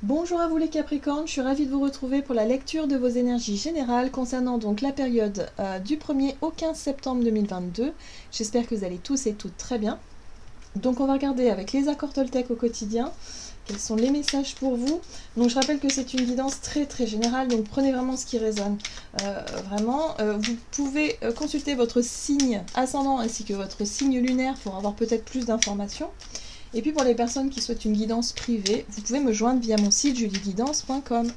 Bonjour à vous les Capricornes, je suis ravie de vous retrouver pour la lecture de vos énergies générales concernant donc la période du 1er au 15 septembre 2022. J'espère que vous allez tous et toutes très bien. Donc on va regarder avec les accords Toltec au quotidien, quels sont les messages pour vous. Donc je rappelle que c'est une guidance très très générale, donc prenez vraiment ce qui résonne. Vous pouvez consulter votre signe ascendant ainsi que votre signe lunaire pour avoir peut-être plus d'informations. Et puis pour les personnes qui souhaitent une guidance privée, vous pouvez me joindre via mon site julieguidance.com.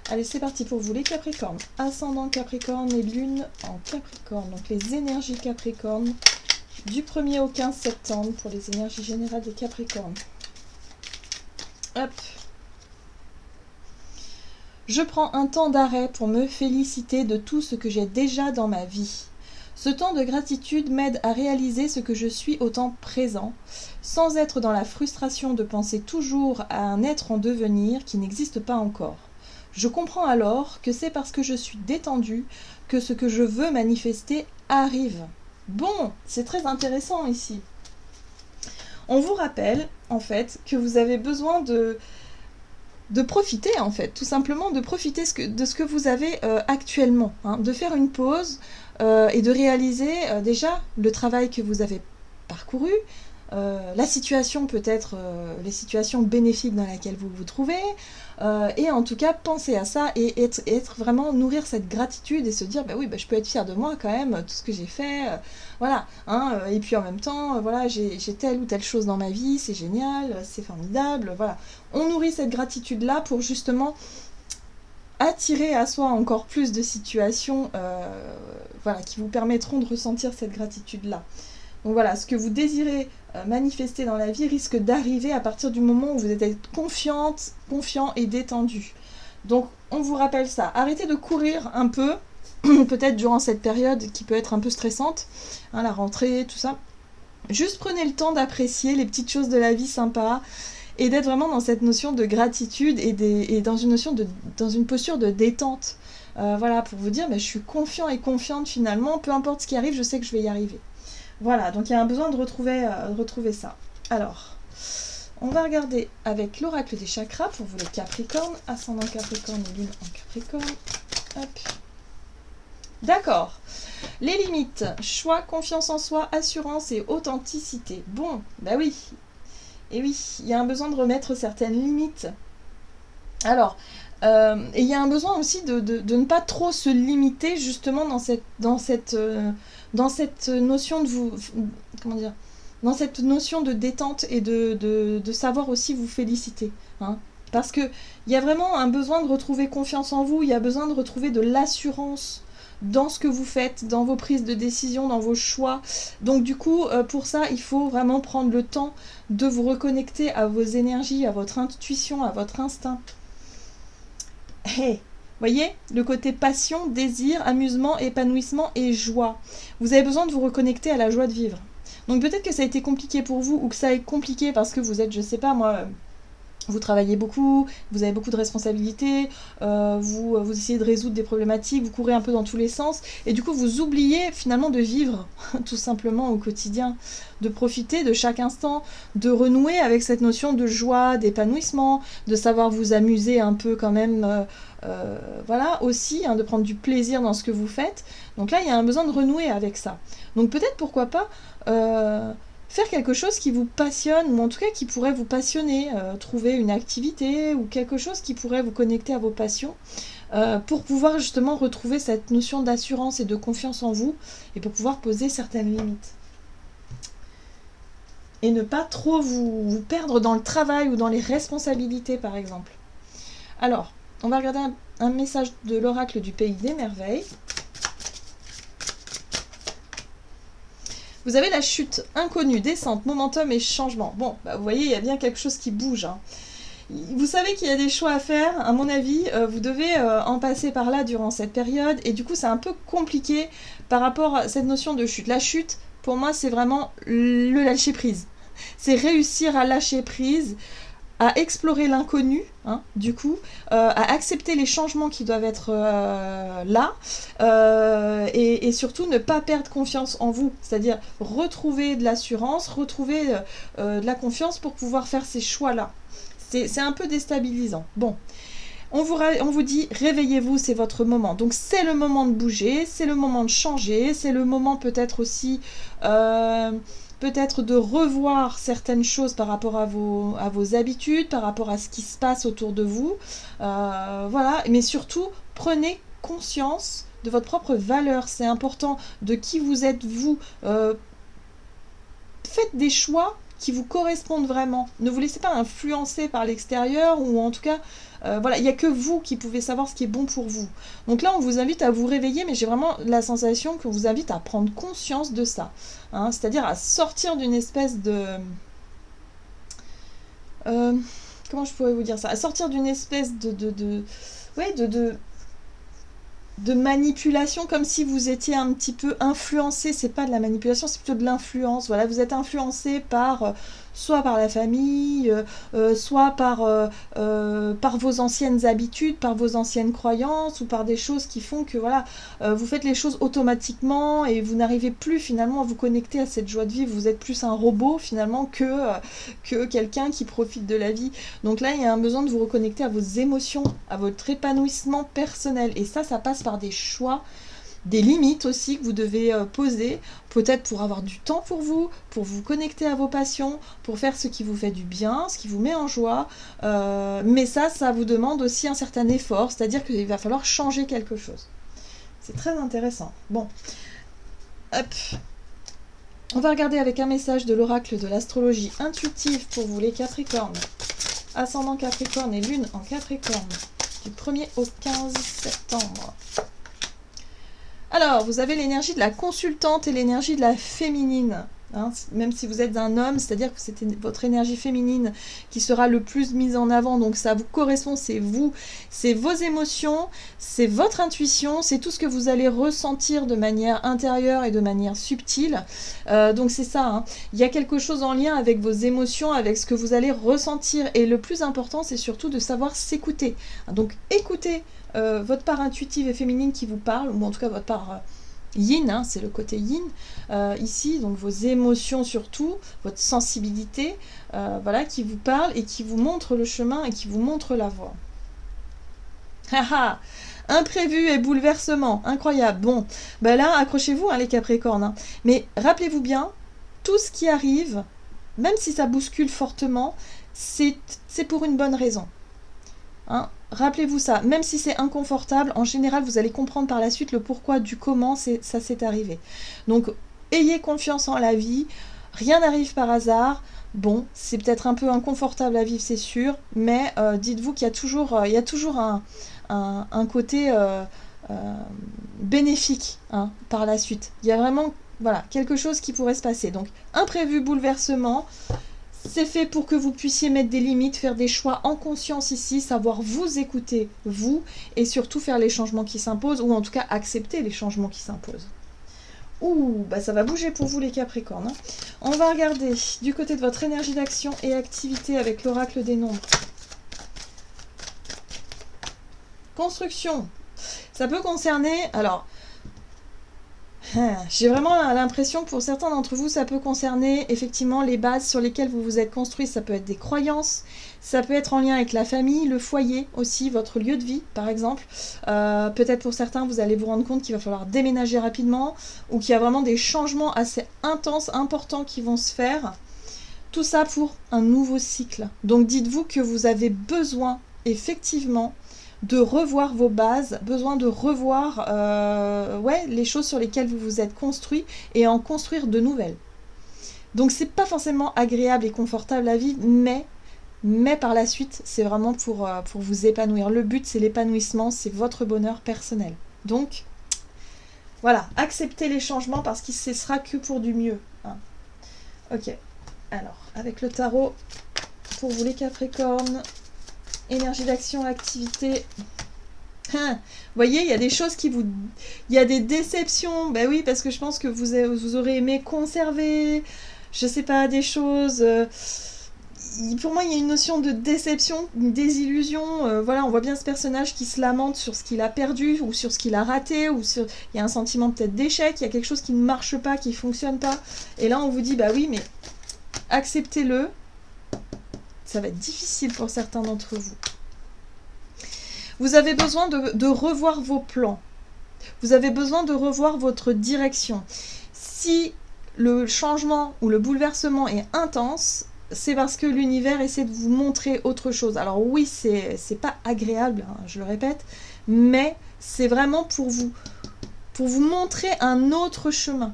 Allez, c'est parti pour vous les Capricornes. Ascendant Capricorne et Lune en Capricorne. Donc les énergies Capricorne du 1er au 15 septembre pour les énergies générales des Capricornes. Hop. Je prends un temps d'arrêt pour me féliciter de tout ce que j'ai déjà dans ma vie. Ce temps de gratitude m'aide à réaliser ce que je suis au temps présent, sans être dans la frustration de penser toujours à un être en devenir qui n'existe pas encore. Je comprends alors que c'est parce que je suis détendue que ce que je veux manifester arrive. Bon, c'est très intéressant ici. On vous rappelle, en fait, que vous avez besoin de profiter, en fait, tout simplement de profiter de ce que vous avez actuellement, hein, de faire une pause et de réaliser déjà le travail que vous avez parcouru, la situation peut-être, les situations bénéfiques dans lesquelles vous vous trouvez, et en tout cas penser à ça et être vraiment nourrir cette gratitude et se dire bah oui, bah, je peux être fière de moi quand même, tout ce que j'ai fait, voilà, hein, et puis en même temps, voilà, j'ai telle ou telle chose dans ma vie, c'est génial, c'est formidable, voilà. On nourrit cette gratitude-là pour justement attirer à soi encore plus de situations voilà, qui vous permettront de ressentir cette gratitude-là. Donc voilà, ce que vous désirez manifester dans la vie risque d'arriver à partir du moment où vous êtes confiant et détendu. Donc on vous rappelle ça. Arrêtez de courir un peu, peut-être durant cette période qui peut être un peu stressante, hein, la rentrée, tout ça. Juste prenez le temps d'apprécier les petites choses de la vie sympas et d'être vraiment dans cette notion de gratitude et dans une posture de détente. Voilà, pour vous dire, mais je suis confiant et confiante finalement, peu importe ce qui arrive, je sais que je vais y arriver. Voilà, donc il y a un besoin de retrouver ça. Alors, on va regarder avec l'oracle des chakras pour vous les Capricornes, ascendant Capricorne et Lune en Capricorne. Hop. D'accord. Les limites, choix, confiance en soi, assurance et authenticité. Bon, bah oui. Et oui, il y a un besoin de remettre certaines limites. Alors, et il y a un besoin aussi de ne pas trop se limiter justement dans cette notion de vous, comment dire, dans cette notion de détente et de savoir aussi vous féliciter, hein. Parce que il y a vraiment un besoin de retrouver confiance en vous, il y a besoin de retrouver de l'assurance dans ce que vous faites, dans vos prises de décision, dans vos choix. Donc du coup, pour ça, il faut vraiment prendre le temps de vous reconnecter à vos énergies, à votre intuition, à votre instinct. Hey, voyez, le côté passion, désir, amusement, épanouissement et joie. Vous avez besoin de vous reconnecter à la joie de vivre. Donc peut-être que ça a été compliqué pour vous ou que ça est compliqué parce que vous êtes, je sais pas moi, vous travaillez beaucoup, vous avez beaucoup de responsabilités, vous essayez de résoudre des problématiques, vous courez un peu dans tous les sens, et du coup vous oubliez finalement de vivre tout simplement au quotidien, de profiter de chaque instant, de renouer avec cette notion de joie, d'épanouissement, de savoir vous amuser un peu quand même, voilà, aussi, hein, de prendre du plaisir dans ce que vous faites. Donc là, il y a un besoin de renouer avec ça. Donc peut-être, pourquoi pas, faire quelque chose qui vous passionne, ou en tout cas qui pourrait vous passionner, trouver une activité ou quelque chose qui pourrait vous connecter à vos passions, pour pouvoir justement retrouver cette notion d'assurance et de confiance en vous, et pour pouvoir poser certaines limites. Et ne pas trop vous perdre dans le travail ou dans les responsabilités, par exemple. Alors, on va regarder un message de l'oracle du Pays des Merveilles. Vous avez la chute, inconnue, descente, momentum et changement. Bon, bah vous voyez, il y a bien quelque chose qui bouge, hein. Vous savez qu'il y a des choix à faire, à mon avis, vous devez en passer par là durant cette période, et du coup c'est un peu compliqué par rapport à cette notion de chute. La chute, pour moi, c'est vraiment le lâcher prise. C'est réussir à lâcher prise, à explorer l'inconnu, hein, du coup, à accepter les changements qui doivent être là, et surtout ne pas perdre confiance en vous, c'est-à-dire retrouver de l'assurance, retrouver de la confiance pour pouvoir faire ces choix-là. C'est un peu déstabilisant. Bon, on vous dit, réveillez-vous, c'est votre moment. Donc c'est le moment de bouger, c'est le moment de changer, c'est le moment peut-être aussi... peut-être de revoir certaines choses par rapport à vos habitudes, par rapport à ce qui se passe autour de vous. Voilà, mais surtout, prenez conscience de votre propre valeur. C'est important de qui vous êtes vous. Faites des choix qui vous correspondent vraiment. Ne vous laissez pas influencer par l'extérieur, ou en tout cas, voilà, il n'y a que vous qui pouvez savoir ce qui est bon pour vous. Donc là, on vous invite à vous réveiller, mais j'ai vraiment la sensation qu'on vous invite à prendre conscience de ça. Hein, c'est-à-dire à sortir d'une espèce de... comment je pourrais vous dire ça? À sortir d'une espèce de manipulation, comme si vous étiez un petit peu influencé. C'est pas de la manipulation, c'est plutôt de l'influence. Voilà, vous êtes influencé par soit par la famille, soit par vos anciennes habitudes, par vos anciennes croyances, ou par des choses qui font que voilà, vous faites les choses automatiquement et vous n'arrivez plus finalement à vous connecter à cette joie de vivre. Vous êtes plus un robot finalement que quelqu'un qui profite de la vie. Donc là, il y a un besoin de vous reconnecter à vos émotions, à votre épanouissement personnel. Et ça passe par des choix, des limites aussi que vous devez poser, peut-être pour avoir du temps pour vous connecter à vos passions, pour faire ce qui vous fait du bien, ce qui vous met en joie. Mais ça vous demande aussi un certain effort, c'est-à-dire qu'il va falloir changer quelque chose. C'est très intéressant. Bon, hop. On va regarder avec un message de l'oracle de l'astrologie intuitive pour vous les Capricornes. Ascendant Capricorne et Lune en Capricorne, du 1er au 15 septembre. Alors, vous avez l'énergie de la consultante et l'énergie de la féminine. Hein, même si vous êtes un homme, c'est-à-dire que c'est votre énergie féminine qui sera le plus mise en avant. Donc ça vous correspond, c'est vous, c'est vos émotions, c'est votre intuition, c'est tout ce que vous allez ressentir de manière intérieure et de manière subtile. Donc c'est ça, hein. Il y a quelque chose en lien avec vos émotions, avec ce que vous allez ressentir. Et le plus important, c'est surtout de savoir s'écouter. Donc écoutez votre part intuitive et féminine qui vous parle, ou en tout cas votre part... yin, hein, c'est le côté yin ici, donc vos émotions surtout, votre sensibilité, voilà, qui vous parle et qui vous montre le chemin et qui vous montre la voie. Haha, imprévu et bouleversement, incroyable. Bon, ben là, accrochez-vous, hein, les Capricornes. Hein. Mais rappelez-vous bien, tout ce qui arrive, même si ça bouscule fortement, c'est pour une bonne raison. Hein, rappelez-vous ça, même si c'est inconfortable, en général vous allez comprendre par la suite le pourquoi du comment ça s'est arrivé. Donc ayez confiance en la vie, rien n'arrive par hasard. Bon, c'est peut-être un peu inconfortable à vivre, c'est sûr, mais dites-vous qu'il y a toujours un côté bénéfique, hein, par la suite. Il y a vraiment voilà, quelque chose qui pourrait se passer. Donc imprévu, bouleversement. C'est fait pour que vous puissiez mettre des limites, faire des choix en conscience ici, savoir vous écouter, vous, et surtout faire les changements qui s'imposent, ou en tout cas accepter les changements qui s'imposent. Ouh, bah ça va bouger pour vous les Capricornes. Hein. On va regarder du côté de votre énergie d'action et activité avec l'oracle des nombres. Construction. Ça peut concerner... Alors... J'ai vraiment l'impression que pour certains d'entre vous, ça peut concerner effectivement les bases sur lesquelles vous vous êtes construit. Ça peut être des croyances, ça peut être en lien avec la famille, le foyer aussi, votre lieu de vie par exemple. Peut-être pour certains, vous allez vous rendre compte qu'il va falloir déménager rapidement ou qu'il y a vraiment des changements assez intenses, importants qui vont se faire. Tout ça pour un nouveau cycle. Donc dites-vous que vous avez besoin effectivement de revoir vos bases, besoin de revoir les choses sur lesquelles vous vous êtes construit et en construire de nouvelles. Donc c'est pas forcément agréable et confortable à vivre, mais par la suite, c'est vraiment pour vous épanouir. Le but, c'est l'épanouissement, c'est votre bonheur personnel. Donc, voilà, acceptez les changements parce que ce sera que pour du mieux. Hein. Ok, alors, avec le tarot, pour vous les Capricornes... Énergie d'action, activité. Vous voyez, il y a des choses qui vous... Il y a des déceptions. Ben oui, parce que je pense que vous aurez aimé conserver, je sais pas, des choses... Pour moi, il y a une notion de déception, une désillusion. Voilà, on voit bien ce personnage qui se lamente sur ce qu'il a perdu ou sur ce qu'il a raté. Il y a un sentiment peut-être d'échec, il y a quelque chose qui ne marche pas, qui ne fonctionne pas. Et là, on vous dit, bah oui, mais acceptez-le. ça va être difficile pour certains d'entre vous. Vous avez besoin de revoir vos plans. Vous avez besoin de revoir votre direction. Si le changement ou le bouleversement est intense, c'est parce que l'univers essaie de vous montrer autre chose. Alors oui, c'est pas agréable, hein, je le répète, mais c'est vraiment pour vous montrer un autre chemin.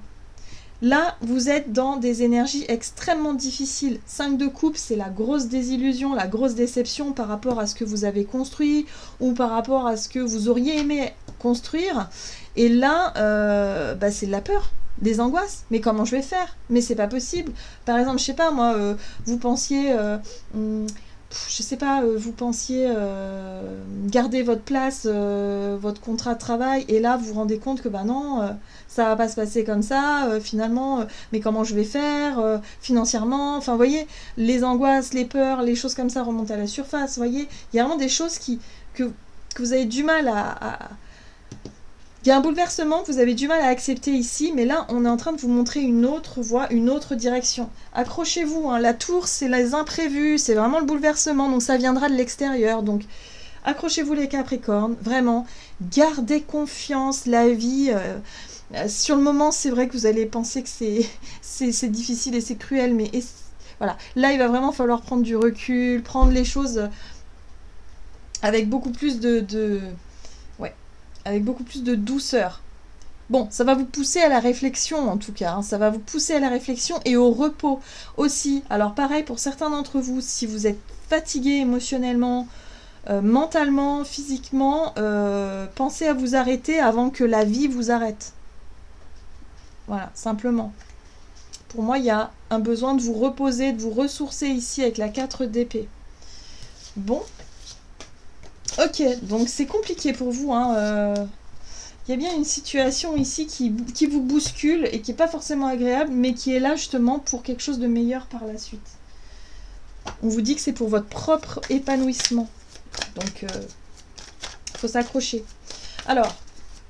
Là, vous êtes dans des énergies extrêmement difficiles. 5 de coupe, c'est la grosse désillusion, la grosse déception par rapport à ce que vous avez construit ou par rapport à ce que vous auriez aimé construire. Et là, c'est de la peur, des angoisses. Mais comment je vais faire? Mais c'est pas possible. Par exemple, je sais pas, moi, vous pensiez... je sais pas, vous pensiez garder votre place, votre contrat de travail, et là vous vous rendez compte que bah non, ça va pas se passer comme ça, finalement, mais comment je vais faire financièrement, enfin vous voyez, les angoisses, les peurs, les choses comme ça remontent à la surface, vous voyez, il y a vraiment des choses que vous avez du mal il y a un bouleversement que vous avez du mal à accepter ici, mais là, on est en train de vous montrer une autre voie, une autre direction. Accrochez-vous, hein, la tour, c'est les imprévus, c'est vraiment le bouleversement, donc ça viendra de l'extérieur. Donc, accrochez-vous les Capricornes, vraiment, gardez confiance, la vie... sur le moment, c'est vrai que vous allez penser que c'est difficile et c'est cruel, mais voilà. Là, il va vraiment falloir prendre du recul, prendre les choses avec beaucoup plus avec beaucoup plus de douceur. Bon, ça va vous pousser à la réflexion en tout cas, hein. Ça va vous pousser à la réflexion et au repos aussi. Alors pareil pour certains d'entre vous, si vous êtes fatigué émotionnellement, mentalement, physiquement, pensez à vous arrêter avant que la vie vous arrête. Voilà, simplement. Pour moi, il y a un besoin de vous reposer, de vous ressourcer ici avec la 4 d'épée. Bon. Ok, donc c'est compliqué pour vous, hein. Il y a bien une situation ici qui vous bouscule et qui n'est pas forcément agréable, mais qui est là justement pour quelque chose de meilleur par la suite. On vous dit que c'est pour votre propre épanouissement. Donc, il faut s'accrocher. Alors,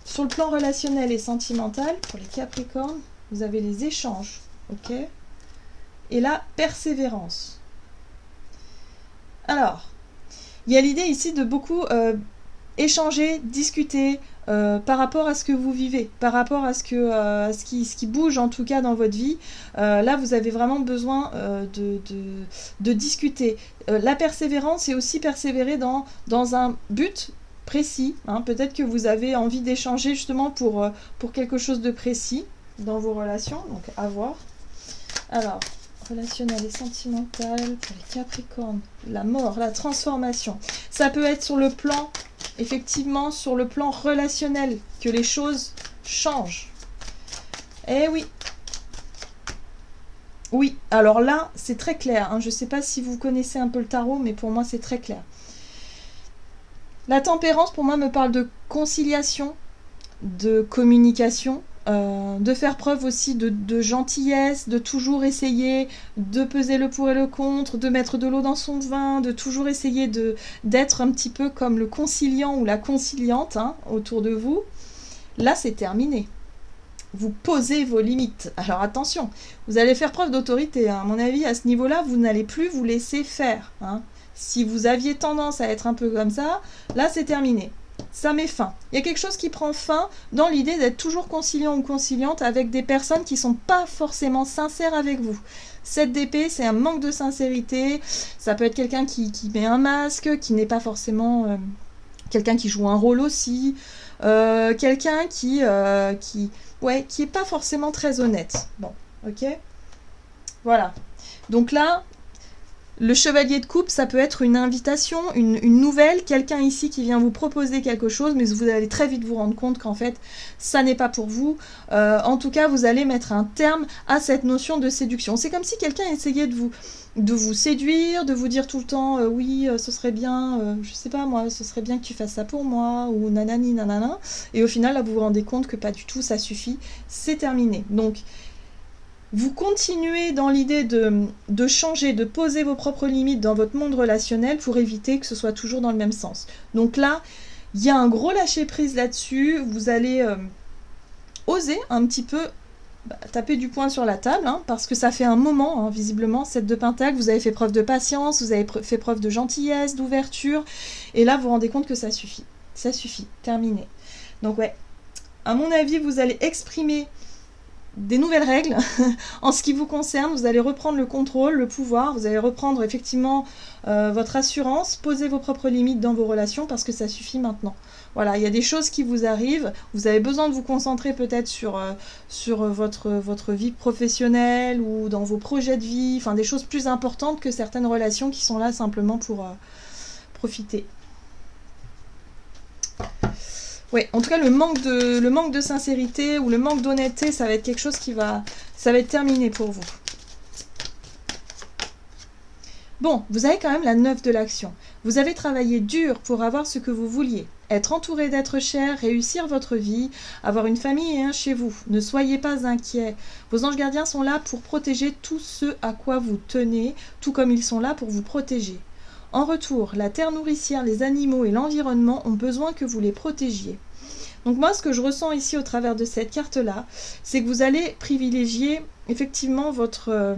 sur le plan relationnel et sentimental, pour les Capricornes, vous avez les échanges, ok? Et la persévérance. Alors, il y a l'idée ici de beaucoup échanger, discuter par rapport à ce que vous vivez, par rapport à ce qui bouge en tout cas dans votre vie. Là, vous avez vraiment besoin de discuter. La persévérance, c'est aussi persévérer dans un but précis. Hein. Peut-être que vous avez envie d'échanger justement pour quelque chose de précis dans vos relations, donc à voir. Alors... relationnel et sentimental pour les Capricornes, la mort, la transformation. Ça peut être sur le plan, effectivement, sur le plan relationnel, que les choses changent. Eh oui. Oui, alors là, c'est très clair. Hein. Je ne sais pas si vous connaissez un peu le tarot, mais pour moi, c'est très clair. La tempérance, pour moi, me parle de conciliation, de communication, de faire preuve aussi de gentillesse, de toujours essayer de peser le pour et le contre, de mettre de l'eau dans son vin, de toujours essayer d'être un petit peu comme le conciliant ou la conciliante hein, autour de vous. Là, c'est terminé. Vous posez vos limites. Alors attention, vous allez faire preuve d'autorité. Hein. À mon avis, à ce niveau-là, vous n'allez plus vous laisser faire. Hein. Si vous aviez tendance à être un peu comme ça, là, c'est terminé. Ça met fin. Il y a quelque chose qui prend fin dans l'idée d'être toujours conciliant ou conciliante avec des personnes qui ne sont pas forcément sincères avec vous. 7 d'épée, c'est un manque de sincérité. Ça peut être quelqu'un qui met un masque, qui n'est pas forcément... quelqu'un qui joue un rôle aussi. Quelqu'un qui est pas forcément très honnête. Bon, ok. Voilà. Donc là... le chevalier de coupe, ça peut être une invitation, une nouvelle, quelqu'un ici qui vient vous proposer quelque chose, mais vous allez très vite vous rendre compte qu'en fait, ça n'est pas pour vous. En tout cas, vous allez mettre un terme à cette notion de séduction. C'est comme si quelqu'un essayait de vous séduire, de vous dire tout le temps oui, ce serait bien, je sais pas moi, ce serait bien que tu fasses ça pour moi, ou nanani nanana. Et au final, là, vous vous rendez compte que pas du tout, ça suffit, c'est terminé. Donc, vous continuez dans l'idée de changer, de poser vos propres limites dans votre monde relationnel pour éviter que ce soit toujours dans le même sens. Donc là, il y a un gros lâcher-prise là-dessus. Vous allez oser un petit peu tapez du poing sur la table, hein, parce que ça fait un moment, hein, visiblement, 7 de Pentacle, vous avez fait preuve de patience, vous avez fait preuve de gentillesse, d'ouverture, et là vous vous rendez compte que ça suffit. Ça suffit, terminé. Donc ouais, à mon avis, vous allez exprimer des nouvelles règles en ce qui vous concerne, vous allez reprendre le contrôle, le pouvoir, vous allez reprendre effectivement votre assurance, poser vos propres limites dans vos relations parce que ça suffit maintenant. Voilà, il y a des choses qui vous arrivent, vous avez besoin de vous concentrer peut-être sur votre vie professionnelle ou dans vos projets de vie, enfin des choses plus importantes que certaines relations qui sont là simplement pour profiter. Ouais, en tout cas, le manque de sincérité ou le manque d'honnêteté, ça va être quelque chose ça va être terminé pour vous. Bon, vous avez quand même la 9 de l'action. Vous avez travaillé dur pour avoir ce que vous vouliez. Être entouré d'êtres chers, réussir votre vie, avoir une famille et un chez vous. Ne soyez pas inquiets. Vos anges gardiens sont là pour protéger tout ce à quoi vous tenez, tout comme ils sont là pour vous protéger. En retour, la terre nourricière, les animaux et l'environnement ont besoin que vous les protégiez. Donc moi, ce que je ressens ici au travers de cette carte-là, c'est que vous allez privilégier effectivement votre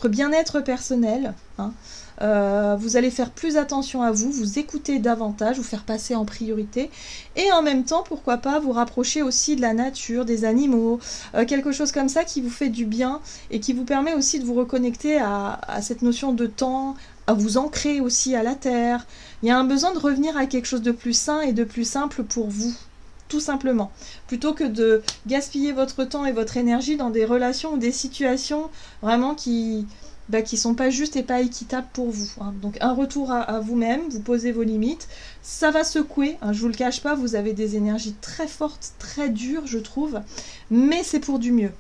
bien-être personnel. Hein. Vous allez faire plus attention à vous, vous écouter davantage, vous faire passer en priorité. Et en même temps, pourquoi pas vous rapprocher aussi de la nature, des animaux, quelque chose comme ça qui vous fait du bien et qui vous permet aussi de vous reconnecter à cette notion de temps, à vous ancrer aussi à la terre. Il y a un besoin de revenir à quelque chose de plus sain et de plus simple pour vous, tout simplement. Plutôt que de gaspiller votre temps et votre énergie dans des relations ou des situations vraiment qui sont pas justes et pas équitables pour vous. Hein. Donc un retour à vous-même, vous posez vos limites, ça va secouer, hein, je vous le cache pas, vous avez des énergies très fortes, très dures je trouve, mais c'est pour du mieux.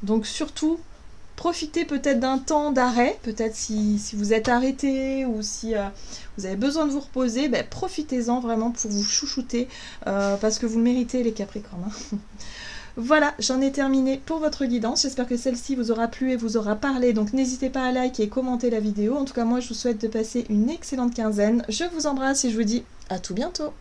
Donc surtout, profitez peut-être d'un temps d'arrêt, peut-être si vous êtes arrêté ou si vous avez besoin de vous reposer, profitez-en vraiment pour vous chouchouter, parce que vous le méritez les Capricornes. Hein. Voilà, j'en ai terminé pour votre guidance. J'espère que celle-ci vous aura plu et vous aura parlé. Donc n'hésitez pas à liker et commenter la vidéo. En tout cas, moi, je vous souhaite de passer une excellente quinzaine. Je vous embrasse et je vous dis à tout bientôt.